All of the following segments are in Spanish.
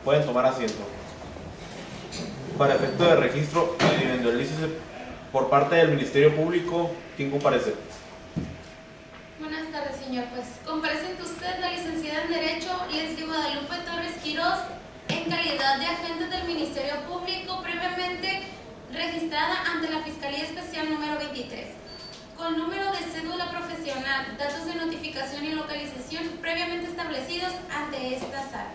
Pueden tomar asiento. Para efecto de registro y licencia por parte del Ministerio Público, ¿quién comparece? Buenas tardes, señor juez. Comparece ante usted la licenciada en Derecho, Leslie Guadalupe Torres Quirós, en calidad de agente del Ministerio Público, previamente registrada ante la Fiscalía Especial número 23, con número de cédula profesional, datos de notificación y localización previamente establecidos ante esta sala.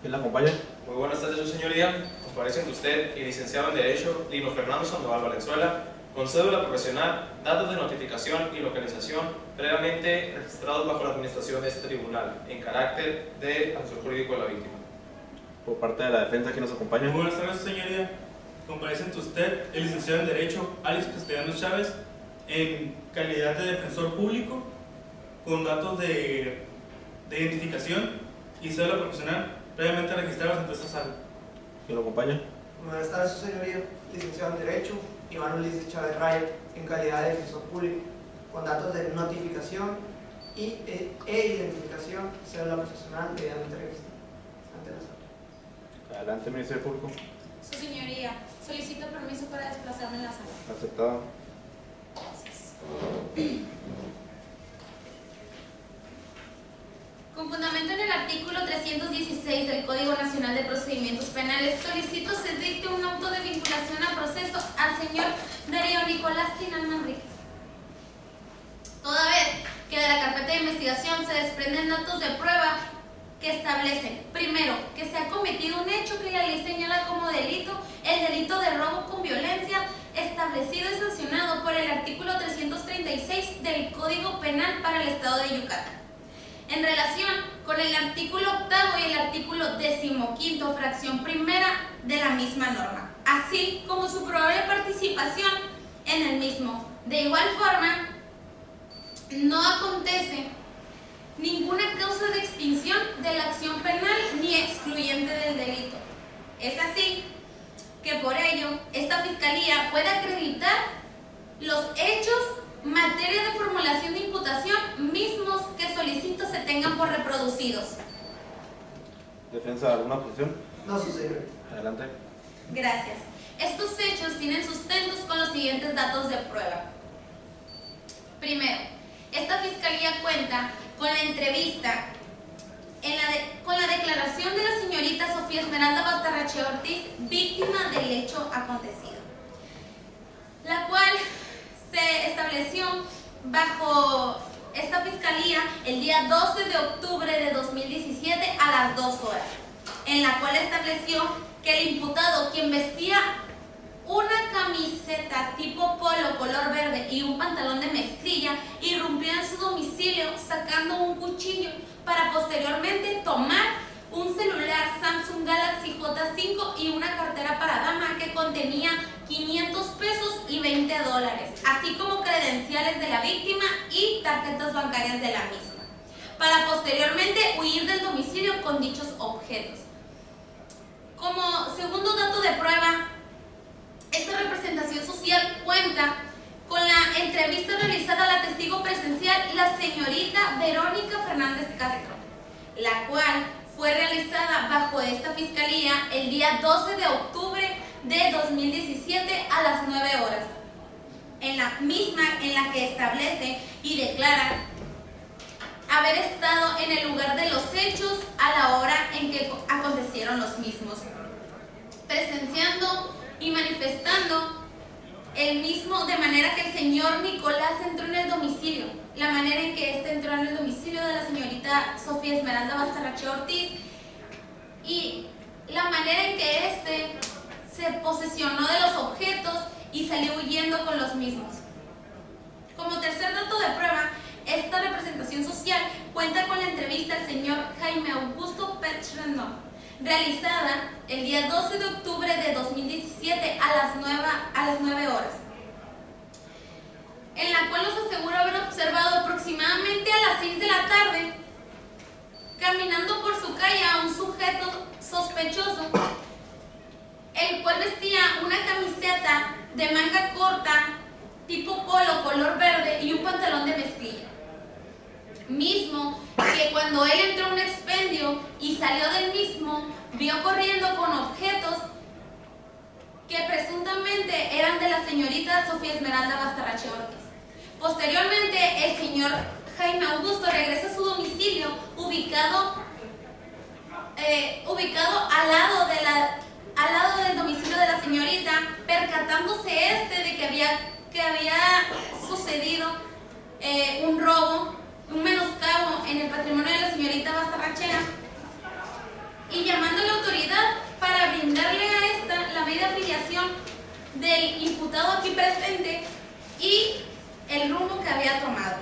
¿Quién la acompaña? Muy buenas tardes, su señoría. Comparece ante usted el licenciado en Derecho, Lino Fernando Sandoval Valenzuela, con cédula profesional, datos de notificación y localización previamente registrados bajo la administración de este tribunal, en carácter de asesor jurídico de la víctima. Por parte de la defensa, ¿quién nos acompaña? Muy buenas tardes, señoría. Comparece ante usted el licenciado en Derecho, Alex Castellanos Chávez, en calidad de defensor público, con datos de identificación y cédula profesional previamente registrados ante esta sala. ¿Quién lo acompaña? Buenas tardes, su señoría. Licenciado en Derecho, Iván Ulises Chávez Raya, en calidad de defensor público, con datos de notificación e identificación, cédula profesional debidamente registrada ante la sala. Adelante, Ministerio Público. Su señoría, solicito permiso para desplazarme en la sala. Aceptado. Gracias. Con fundamento en el artículo 316 del Código Nacional de Procedimientos Penales, solicito se dicte un auto de vinculación a proceso al señor Darío Nicolás Tinán Manríquez. Toda vez que de la carpeta de investigación se desprenden datos de prueba que establecen, primero, que se ha cometido un hecho que la ley señala como delito, el delito de robo con violencia, establecido y sancionado por el artículo 336 del Código Penal para el Estado de Yucatán. En relación con el artículo 8º y el artículo 15º, fracción primera de la misma norma, así como su probable participación en el mismo. De igual forma, no acontece ninguna causa de extinción de la acción penal ni excluyente del delito. Es así que por ello, esta Fiscalía puede acreditar los hechos, materia de formulación de imputación mismos que solicito se tengan por reproducidos. ¿Defensa alguna posición? No, su señoría. Adelante. Gracias. Estos hechos tienen sustentos con los siguientes datos de prueba. Primero, esta Fiscalía cuenta con la entrevista, con la declaración de la señorita Sofía Esmeralda Bastarrache Ortiz, víctima del hecho acontecido, la cual se estableció bajo esta Fiscalía el día 12 de octubre de 2017 a las 2 horas, en la cual estableció que el imputado, quien vestía una camiseta tipo polo color verde y un pantalón de mezclilla, irrumpió en su domicilio sacando un cuchillo para posteriormente tomar un celular Samsung Galaxy J5 y una cartera para dama que contenía 500 pesos y 20 dólares, así como credenciales de la víctima y tarjetas bancarias de la misma, para posteriormente huir del domicilio con dichos objetos. Como segundo dato de prueba, esta representación social cuenta con la entrevista realizada a la testigo presencial, la señorita Verónica Fernández Castro, la cual fue realizada bajo esta Fiscalía el día 12 de octubre de 2017 a las 9 horas, en la misma en la que establece y declara haber estado en el lugar de los hechos a la hora en que acontecieron los mismos, presenciando y manifestando el mismo, de manera que el señor Nicolás entró en el domicilio, la manera en que éste entró en el domicilio de la señorita Sofía Esmeralda Bastarrache Ortiz y la manera en que éste se posesionó de los objetos y salió huyendo con los mismos. Como tercer dato de prueba, esta representación social cuenta con la entrevista al señor Jaime Augusto Pech Rendón, realizada el día 12 de octubre de 2017 a las 9 horas, en la cual nos asegura haber observado aproximadamente a las 6 de la tarde, caminando por su calle a un sujeto sospechoso, el cual vestía una camiseta de manga corta, tipo polo, color verde y un pantalón de mezclilla. Mismo que cuando él entró a un expendio y salió del mismo, vio corriendo con objetos que presuntamente eran de la señorita Sofía Esmeralda Bastarrache Ortiz. Posteriormente, el señor Jaime Augusto regresa a su domicilio ubicado al lado del domicilio de la señorita, percatándose de que había sucedido un robo, un menoscabo en el patrimonio de la señorita Bastarrachera, y llamando a la autoridad para brindarle a esta la medida de afiliación del imputado aquí presente y el rumbo que había tomado.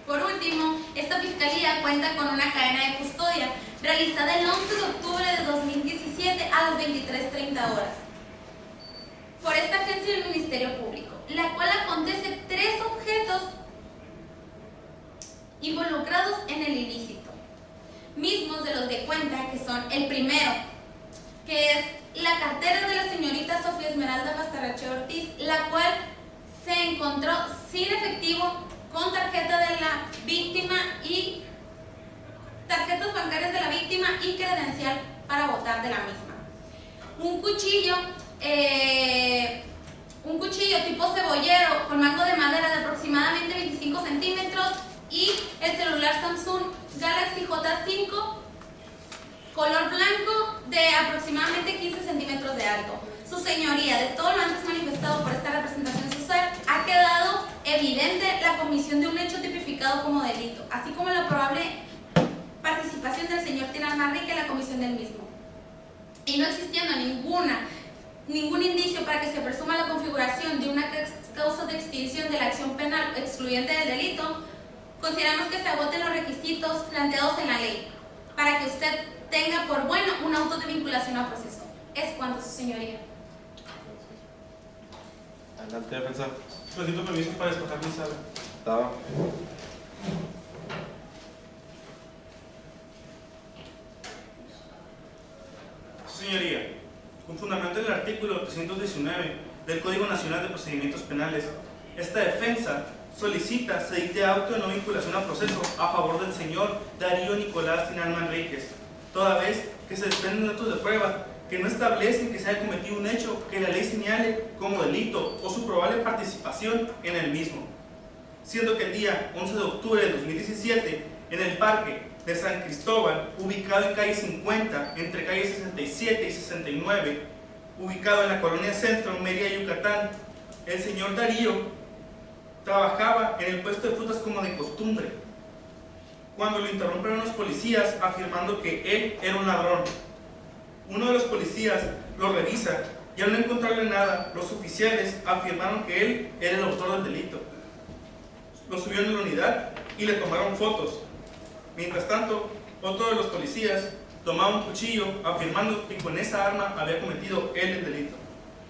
Por último, esta fiscalía cuenta con una cadena de custodia realizada el 11 de octubre de 2017 a las 23:30 horas por esta agencia del Ministerio Público, la cual acontece 3 objetos involucrados en el ilícito, mismos de los de cuenta, que son el primero, que es la cartera de la señorita Sofía Esmeralda Bastarrache Ortiz, la cual se encontró sin efectivo, con tarjeta de la víctima y tarjetas bancarias de la víctima y credencial para votar de la misma. Un cuchillo tipo cebollero con mango de madera de aproximadamente 25 centímetros y el celular Samsung Galaxy J5 color blanco de aproximadamente 15 centímetros de alto. Su señoría, de todo lo antes manifestado por esta representación social, ha quedado evidente la comisión de un hecho tipificado como delito, así como la probable participación del señor Tinal Manrique en la comisión del mismo. Y no existiendo ningún indicio para que se presuma la configuración de una causa de extinción de la acción penal excluyente del delito, consideramos que se agoten los requisitos planteados en la ley para que usted tenga por bueno un auto de vinculación a proceso. Es cuanto, su señoría. Adelante, defensa. Solicito permiso para despejar mi sala. Estaba. Señoría, con fundamento en el artículo 319 del Código Nacional de Procedimientos Penales, esta defensa solicita se dicte auto de no vinculación a proceso a favor del señor Darío Nicolás Tinal Manríquez, toda vez que se desprenden datos de prueba que no establecen que se haya cometido un hecho que la ley señale como delito o su probable participación en el mismo, siendo que el día 11 de octubre de 2017, en el Parque de San Cristóbal, ubicado en calle 50, entre calles 67 y 69, ubicado en la colonia Centro, Mérida, Yucatán, el señor Darío trabajaba en el puesto de frutas como de costumbre, cuando lo interrumpen unos policías afirmando que él era un ladrón. Uno de los policías lo revisa y al no encontrarle nada, los oficiales afirmaron que él era el autor del delito. Lo subió en la unidad y le tomaron fotos. Mientras tanto, otro de los policías tomaba un cuchillo afirmando que con esa arma había cometido él el delito.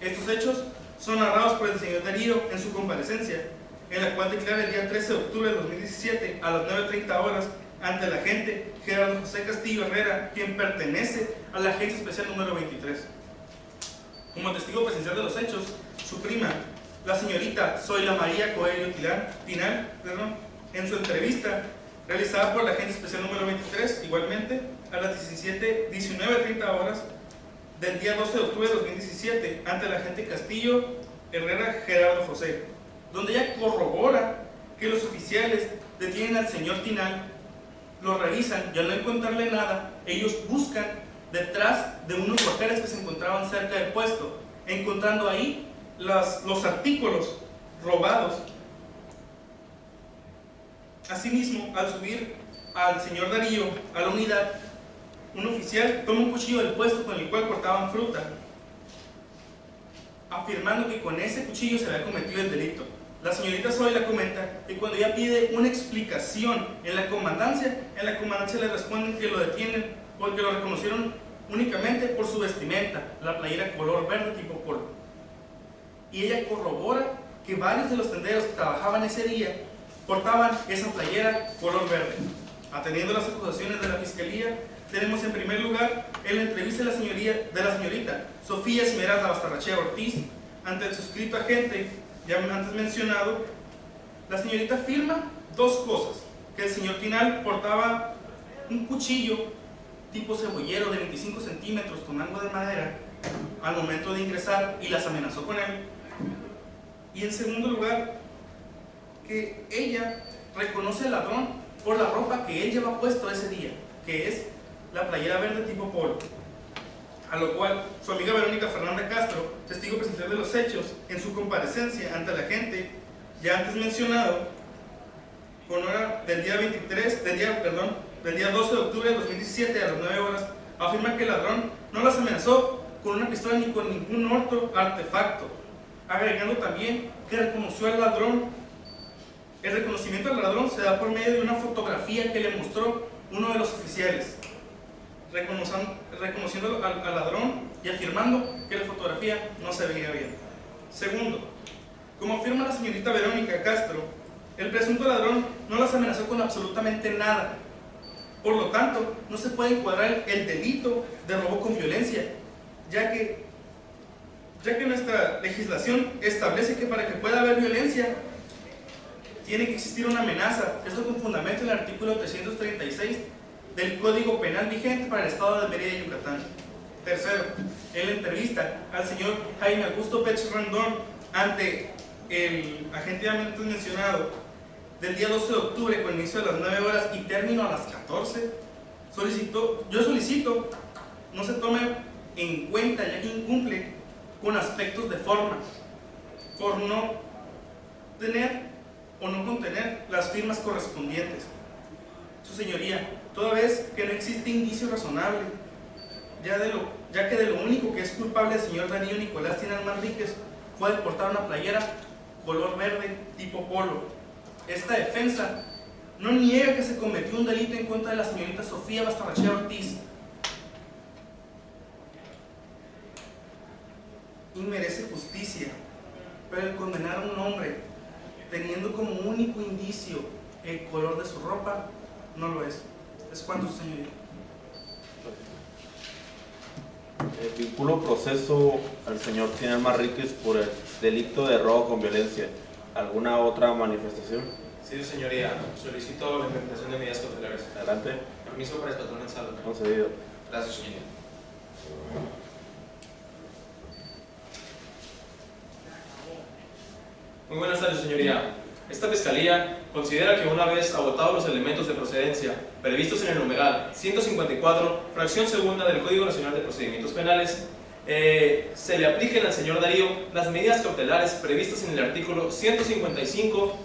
Estos hechos son narrados por el señor Darío en su comparecencia, en la cual declara el día 13 de octubre de 2017 a las 9:30 horas ante el agente Gerardo José Castillo Herrera, quien pertenece a la Agencia Especial número 23. Como testigo presencial de los hechos, su prima, la señorita Zoila María Coelho Tinal, en su entrevista realizada por la Agencia Especial número 23, igualmente a las 19:30 horas del día 12 de octubre de 2017 ante el agente Castillo Herrera Gerardo José, donde ella corrobora que los oficiales detienen al señor Tinal, lo revisan y al no encontrarle nada, ellos buscan detrás de unos guajeres que se encontraban cerca del puesto, encontrando ahí los artículos robados. Asimismo, al subir al señor Darío a la unidad, un oficial toma un cuchillo del puesto con el cual cortaban fruta, afirmando que con ese cuchillo se había cometido el delito. La señorita Zoila comenta que cuando ella pide una explicación en la comandancia le responden que lo detienen porque lo reconocieron únicamente por su vestimenta, la playera color verde tipo polo. Y ella corrobora que varios de los tenderos que trabajaban ese día portaban esa playera color verde. Atendiendo las acusaciones de la Fiscalía, tenemos en primer lugar en la entrevista de la señorita Sofía Esmeralda Bastarrache Ortiz ante el suscrito agente ya antes mencionado. La señorita afirma dos cosas: que el señor Tinal portaba un cuchillo tipo cebollero de 25 centímetros con mango de madera al momento de ingresar y las amenazó con él. Y en segundo lugar, que ella reconoce al ladrón por la ropa que él lleva puesto ese día, que es la playera verde tipo polo. A lo cual su amiga Verónica Fernanda Castro, testigo presencial de los hechos, en su comparecencia ante el agente ya antes mencionado, con hora del día 12 de octubre de 2017 a las 9 horas, afirma que el ladrón no las amenazó con una pistola ni con ningún otro artefacto, agregando también que reconoció al ladrón. El reconocimiento al ladrón se da por medio de una fotografía que le mostró uno de los oficiales, reconociendo al ladrón y afirmando que la fotografía no se veía bien. Segundo, como afirma la señorita Verónica Castro, el presunto ladrón no las amenazó con absolutamente nada. Por lo tanto, no se puede encuadrar el delito de robo con violencia, ya que nuestra legislación establece que para que pueda haber violencia tiene que existir una amenaza. Esto con fundamento en el artículo 336 del Código Penal vigente para el Estado de Mérida y Yucatán. Tercero, en la entrevista al señor Jaime Augusto Pech Rendón ante el agente antes mencionado del día 12 de octubre con inicio a las 9 horas y término a las 14, yo solicito no se tome en cuenta, ya que incumple con aspectos de forma, por no tener o no contener las firmas correspondientes. Su señoría, toda vez que no existe indicio razonable, ya que de lo único que es culpable el señor Darío Nicolás Tinel Manríquez fue de portar una playera color verde tipo polo. Esta defensa no niega que se cometió un delito en contra de la señorita Sofía Bastarrachea Ortiz y merece justicia, pero el condenar a un hombre teniendo como único indicio el color de su ropa no lo es. Es cuanto, su señoría. Vinculo proceso al señor Tinel Manríquez por el delito de robo con violencia. ¿Alguna otra manifestación? Sí, señoría. Solicito la implementación de medidas cautelares. Adelante. Permiso para el patrón en sala. Concedido. Gracias, señoría. Muy buenas tardes, señoría. Esta Fiscalía considera que una vez agotados los elementos de procedencia previstos en el numeral 154, fracción segunda del Código Nacional de Procedimientos Penales, se le apliquen al señor Darío las medidas cautelares previstas en el artículo 155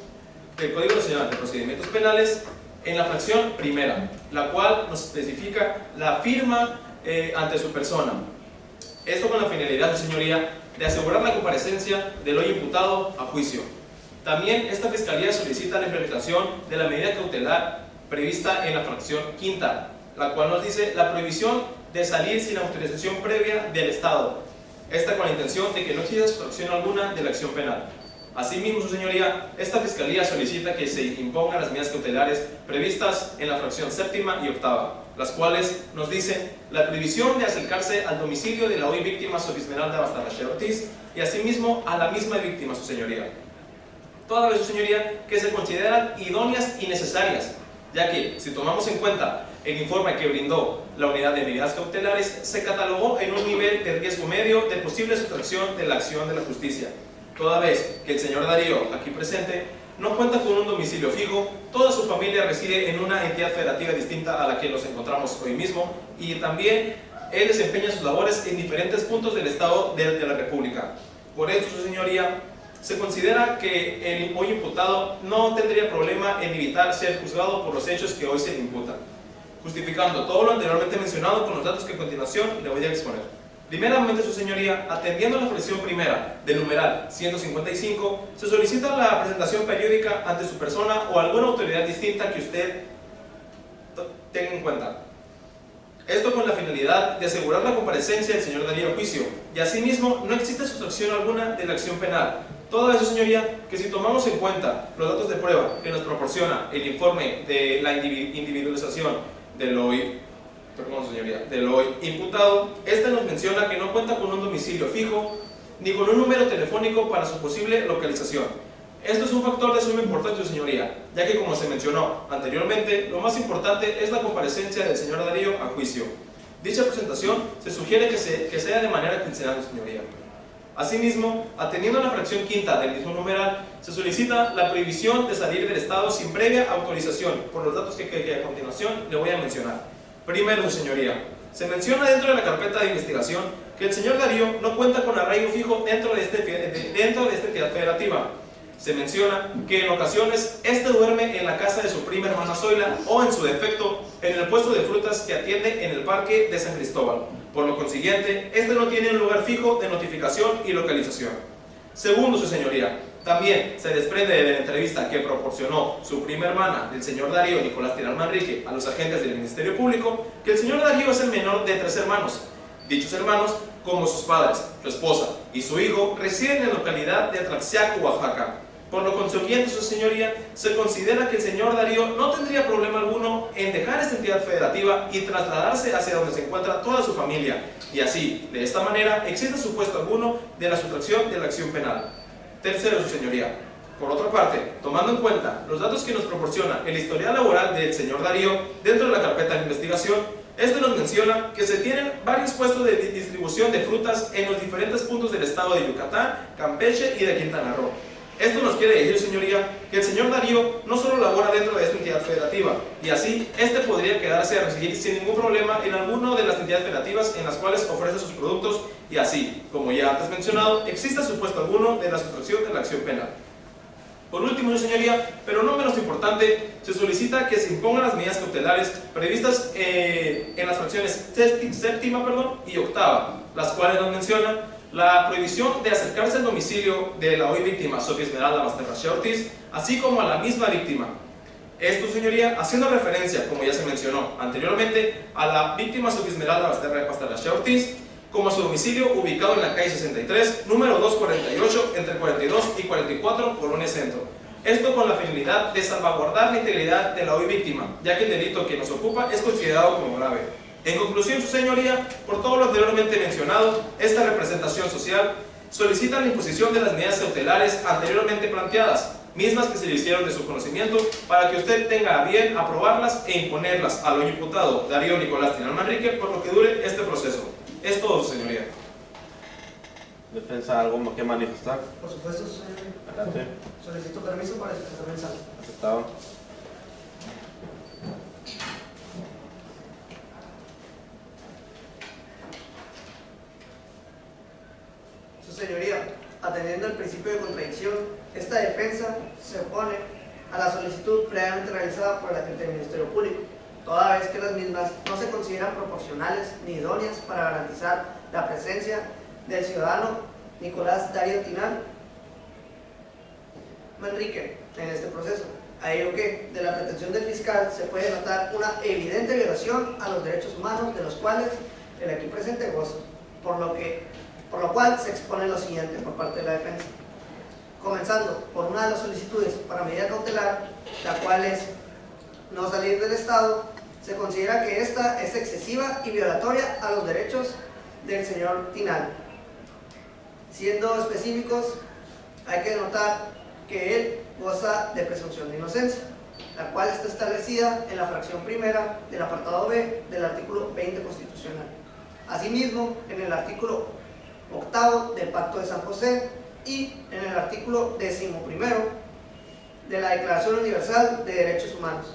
del Código Nacional de Procedimientos Penales en la fracción primera, la cual nos especifica la firma ante su persona. Esto con la finalidad, su señoría, de asegurar la comparecencia del hoy imputado a juicio. También esta Fiscalía solicita la implementación de la medida cautelar prevista en la fracción quinta, la cual nos dice la prohibición de salir sin autorización previa del Estado. Esta con la intención de que no exista sustracción alguna de la acción penal. Asimismo, su señoría, esta Fiscalía solicita que se impongan las medidas cautelares previstas en la fracción séptima y octava, las cuales nos dicen la prohibición de acercarse al domicilio de la hoy víctima Sofía Esmeralda Bastarrachea Ortiz y asimismo a la misma víctima, su señoría. Toda vez, su señoría, que se consideran idóneas y necesarias, ya que, si tomamos en cuenta el informe que brindó la unidad de medidas cautelares, se catalogó en un nivel de riesgo medio de posible sustracción de la acción de la justicia. Toda vez que el señor Darío, aquí presente, no cuenta con un domicilio fijo, toda su familia reside en una entidad federativa distinta a la que nos encontramos hoy mismo, y también él desempeña sus labores en diferentes puntos del Estado de la República. Por eso, su señoría, se considera que el hoy imputado no tendría problema en evitar ser juzgado por los hechos que hoy se le imputan, justificando todo lo anteriormente mencionado con los datos que a continuación le voy a exponer. Primeramente, su señoría, atendiendo a la fracción primera del numeral 155, se solicita la presentación periódica ante su persona o alguna autoridad distinta que usted tenga en cuenta. Esto con la finalidad de asegurar la comparecencia del señor Darío a juicio, y asimismo no existe sustracción alguna de la acción penal. Todo eso, señoría, que si tomamos en cuenta los datos de prueba que nos proporciona el informe de la individualización del hoy imputado, este nos menciona que no cuenta con un domicilio fijo ni con un número telefónico para su posible localización. Esto es un factor de suma importancia, señoría, ya que como se mencionó anteriormente, lo más importante es la comparecencia del señor Darío a juicio. Dicha presentación se sugiere que sea de manera quincenal, señoría. Asimismo, atendiendo a la fracción quinta del mismo numeral, se solicita la prohibición de salir del Estado sin previa autorización, por los datos que a continuación le voy a mencionar. Primero, su señoría, se menciona dentro de la carpeta de investigación que el señor Darío no cuenta con arraigo fijo dentro de esta entidad federativa. Se menciona que en ocasiones este duerme en la casa de su prima hermana Zoila o, en su defecto, en el puesto de frutas que atiende en el parque de San Cristóbal. Por lo consiguiente, este no tiene un lugar fijo de notificación y localización. Segundo, su señoría, también se desprende de la entrevista que proporcionó su prima hermana, el señor Darío Nicolás Tirán Manrique, a los agentes del Ministerio Público, que el señor Darío es el menor de 3 hermanos. Dichos hermanos, como sus padres, su esposa y su hijo, residen en la localidad de Tlaxiaco, Oaxaca. Por lo consiguiente, su señoría, se considera que el señor Darío no tendría problema alguno en dejar esta entidad federativa y trasladarse hacia donde se encuentra toda su familia, y así, de esta manera, existe supuesto alguno de la sustracción de la acción penal. Tercero, su señoría, por otra parte, tomando en cuenta los datos que nos proporciona el historial laboral del señor Darío dentro de la carpeta de investigación, este nos menciona que se tienen varios puestos de distribución de frutas en los diferentes puntos del estado de Yucatán, Campeche y de Quintana Roo. Esto nos quiere decir, señoría, que el señor Darío no solo labora dentro de esta entidad federativa, y así, este podría quedarse a residir sin ningún problema en alguna de las entidades federativas en las cuales ofrece sus productos, y así, como ya antes mencionado, exista supuesto alguno de la sustracción de la acción penal. Por último, señoría, pero no menos importante, se solicita que se impongan las medidas cautelares previstas en las fracciones séptima y octava, las cuales nos mencionan la prohibición de acercarse al domicilio de la hoy víctima Sofía Esmeralda Basterrachea Ortiz, así como a la misma víctima. Esto, señoría, haciendo referencia, como ya se mencionó anteriormente, a la víctima Sofía Esmeralda Basterrachea Ortiz, como a su domicilio ubicado en la calle 63, número 248, entre 42 y 44, Colonia Centro. Esto con la finalidad de salvaguardar la integridad de la hoy víctima, ya que el delito que nos ocupa es considerado como grave. En conclusión, su señoría, por todo lo anteriormente mencionado, esta representación social solicita la imposición de las medidas cautelares anteriormente planteadas, mismas que se le hicieron de su conocimiento, para que usted tenga a bien aprobarlas e imponerlas al hoy imputado Darío Nicolás Tirán Manrique por lo que dure este proceso. Es todo, su señoría. ¿Defensa algo que manifestar? Por supuesto, su señoría. Adelante. Solicito permiso para expresar mensaje. Aceptado. Su señoría, atendiendo al principio de contradicción, esta defensa se opone a la solicitud previamente realizada por el agente del Ministerio Público, toda vez que las mismas no se consideran proporcionales ni idóneas para garantizar la presencia del ciudadano Nicolás Darío Tirán Manrique en este proceso. A ello que, de la pretensión del fiscal, se puede notar una evidente violación a los derechos humanos de los cuales el aquí presente goza, por lo cual se expone lo siguiente por parte de la defensa. Comenzando por una de las solicitudes para medida cautelar, la cual es no salir del Estado, se considera que esta es excesiva y violatoria a los derechos del señor Tirán. Siendo específicos, hay que notar que él goza de presunción de inocencia, la cual está establecida en la fracción primera del apartado B del artículo 20 constitucional. Asimismo, en el artículo 8 del Pacto de San José y en el artículo 11 de la Declaración Universal de Derechos Humanos.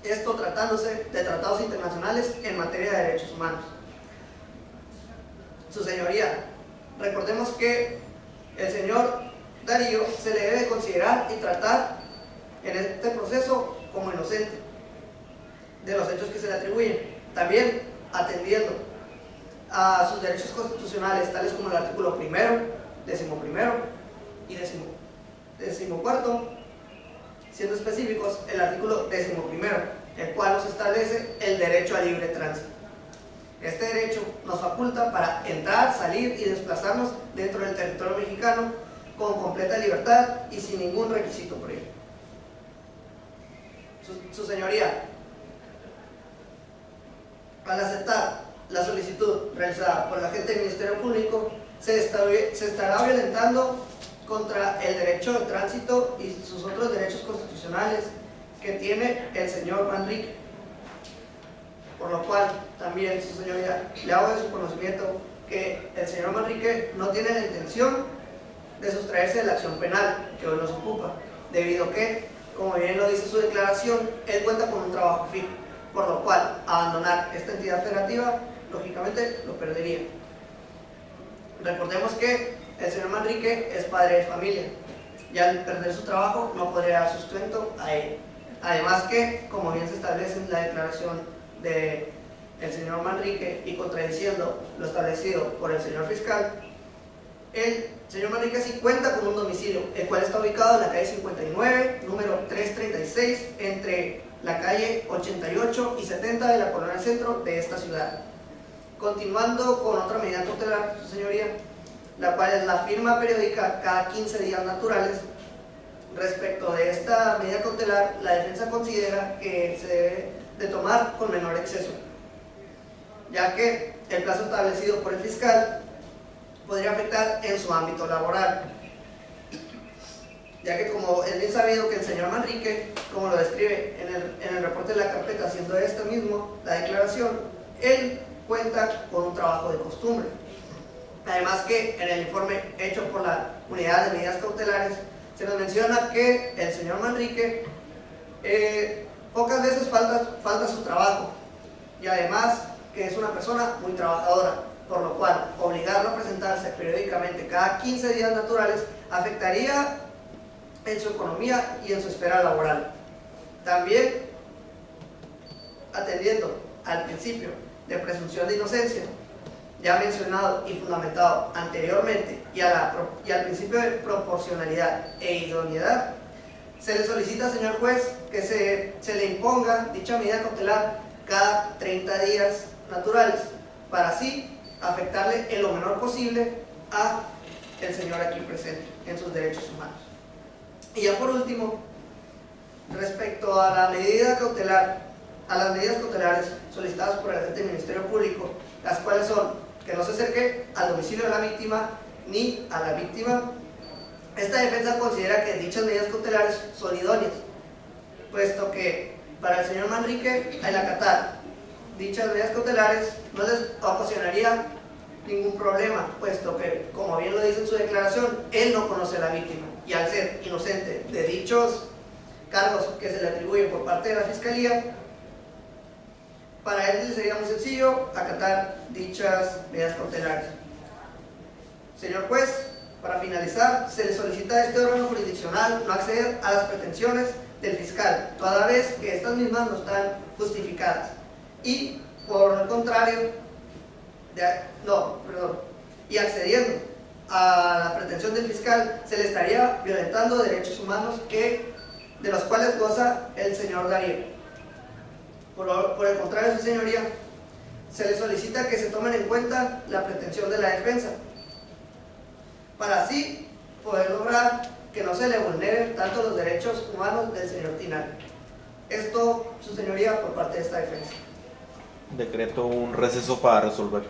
Esto tratándose de tratados internacionales en materia de derechos humanos. Su señoría, recordemos que el señor Darío se le debe considerar y tratar en este proceso como inocente de los hechos que se le atribuyen, también atendiendo a sus derechos constitucionales, tales como el artículo 1, 11 y 14, siendo específicos el artículo 11, el cual nos establece el derecho a libre tránsito. Este derecho nos faculta para entrar, salir y desplazarnos dentro del territorio mexicano con completa libertad y sin ningún requisito previo. Su señoría, al aceptar la solicitud realizada por el agente del Ministerio Público, se estará violentando contra el derecho de tránsito y sus otros derechos constitucionales que tiene el señor Manrique, por lo cual también, su señoría, le hago de su conocimiento que el señor Manrique no tiene la intención de sustraerse de la acción penal que hoy nos ocupa, debido a que, como bien lo dice su declaración, él cuenta con un trabajo fijo, por lo cual abandonar esta entidad federativa, lógicamente, lo perdería. Recordemos que el señor Manrique es padre de familia y al perder su trabajo no podría dar sustento a él. Además que, como bien se establece en la declaración del señor Manrique y contradiciendo lo establecido por el señor fiscal, el señor Manrique sí cuenta con un domicilio, el cual está ubicado en la calle 59, número 336, entre la calle 88 y 70 de la colonia centro de esta ciudad. Continuando con otra medida cautelar, su señoría, la cual es la firma periódica cada 15 días naturales. Respecto de esta medida cautelar, la defensa considera que se debe de tomar con menor exceso, ya que el plazo establecido por el fiscal podría afectar en su ámbito laboral, ya que como es bien sabido que el señor Manrique, como lo describe en el reporte de la carpeta, haciendo esto mismo, la declaración, él cuenta con un trabajo de costumbre. Además que en el informe hecho por la Unidad de Medidas Cautelares se nos menciona que el señor Manrique pocas veces falta su trabajo y además que es una persona muy trabajadora, por lo cual obligarlo a presentarse periódicamente cada 15 días naturales afectaría en su economía y en su esfera laboral. También, atendiendo al principio de presunción de inocencia, ya mencionado y fundamentado anteriormente, y al principio de proporcionalidad e idoneidad, se le solicita al señor juez que se le imponga dicha medida cautelar cada 30 días naturales, para así afectarle en lo menor posible a el señor aquí presente en sus derechos humanos. Y ya por último, respecto a la medida cautelar, a las medidas cautelares solicitadas por el agente del Ministerio Público, las cuales son que no se acerque al domicilio de la víctima ni a la víctima, esta defensa considera que dichas medidas cautelares son idóneas, puesto que para el señor Manrique, al acatar dichas medidas cautelares, no les ocasionaría ningún problema, puesto que, como bien lo dice en su declaración, él no conoce a la víctima, y al ser inocente de dichos cargos que se le atribuyen por parte de la Fiscalía, para él sería muy sencillo acatar dichas medidas cautelares. Señor juez, para finalizar, se le solicita a este órgano jurisdiccional no acceder a las pretensiones del fiscal, toda vez que estas mismas no están justificadas. Y, por el contrario, y accediendo a la pretensión del fiscal, se le estaría violentando derechos humanos de los cuales goza el señor Darío. Por el contrario, su señoría, se le solicita que se tomen en cuenta la pretensión de la defensa, para así poder lograr que no se le vulneren tanto los derechos humanos del señor Tinal. Esto, su señoría, por parte de esta defensa. Decreto un receso para resolver.